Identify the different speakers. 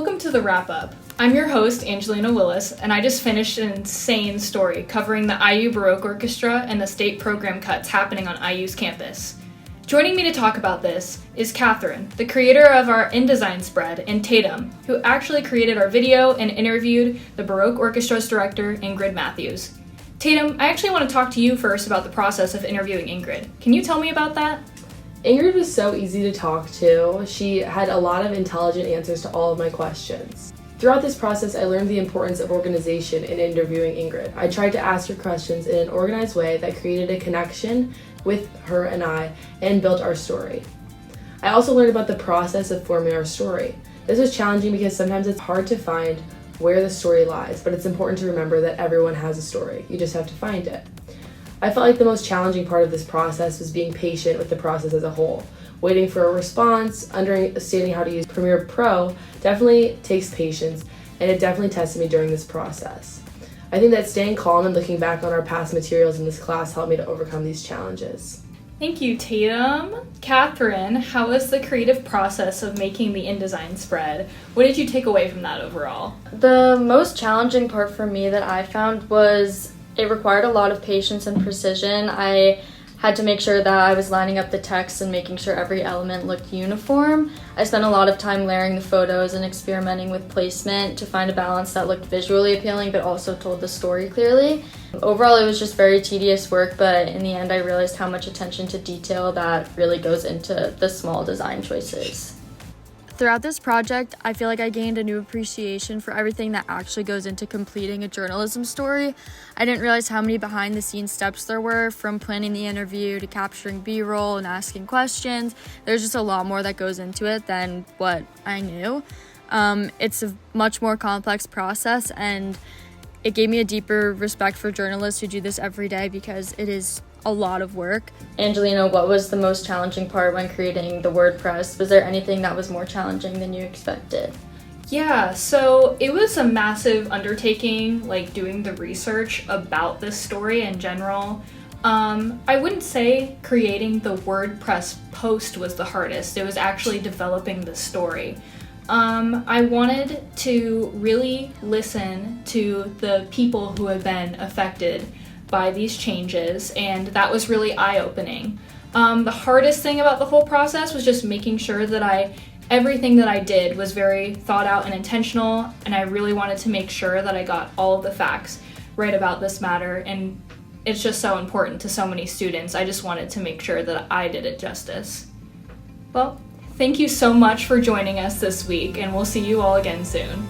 Speaker 1: Welcome to the wrap-up. I'm your host, Angelina Willis, and I just finished an insane story covering the IU Baroque Orchestra and the state program cuts happening on IU's campus. Joining me to talk about this is Catherine, the creator of our InDesign spread, and Tatum, who actually created our video and interviewed the Baroque Orchestra's director, Ingrid Matthews. Tatum, I actually want to talk to you first about the process of interviewing Ingrid. Can you tell me about that?
Speaker 2: Ingrid was so easy to talk to. She had a lot of intelligent answers to all of my questions. Throughout this process, I learned the importance of organization in interviewing Ingrid. I tried to ask her questions in an organized way that created a connection with her and I and built our story. I also learned about the process of forming our story. This was challenging because sometimes it's hard to find where the story lies, but it's important to remember that everyone has a story. You just have to find it. I felt like the most challenging part of this process was being patient with the process as a whole. Waiting for a response, understanding how to use Premiere Pro definitely takes patience, and it definitely tested me during this process. I think that staying calm and looking back on our past materials in this class helped me to overcome these challenges.
Speaker 1: Thank you, Tatum. Catherine, how was the creative process of making the InDesign spread? What did you take away from that overall?
Speaker 3: The most challenging part for me that I found was it required a lot of patience and precision. I had to make sure that I was lining up the text and making sure every element looked uniform. I spent a lot of time layering the photos and experimenting with placement to find a balance that looked visually appealing but also told the story clearly. Overall, it was just very tedious work, but in the end I realized how much attention to detail that really goes into the small design choices. Throughout this project, I feel like I gained a new appreciation for everything that actually goes into completing a journalism story. I didn't realize how many behind-the-scenes steps there were, from planning the interview to capturing B-roll and asking questions. There's just a lot more that goes into it than what I knew. It's a much more complex process, and it gave me a deeper respect for journalists who do this every day because it is a lot of work. Angelina, what was the most challenging part when creating the WordPress? Was there anything that was more challenging than you expected?
Speaker 1: Yeah, so it was a massive undertaking, like doing the research about this story in general. I wouldn't say creating the WordPress post was the hardest. It was actually developing the story. I wanted to really listen to the people who had been affected by these changes, and that was really eye-opening. The hardest thing about the whole process was just making sure that everything that I did was very thought out and intentional, and I really wanted to make sure that I got all of the facts right about this matter, and it's just so important to so many students. I just wanted to make sure that I did it justice. Well, thank you so much for joining us this week, and we'll see you all again soon.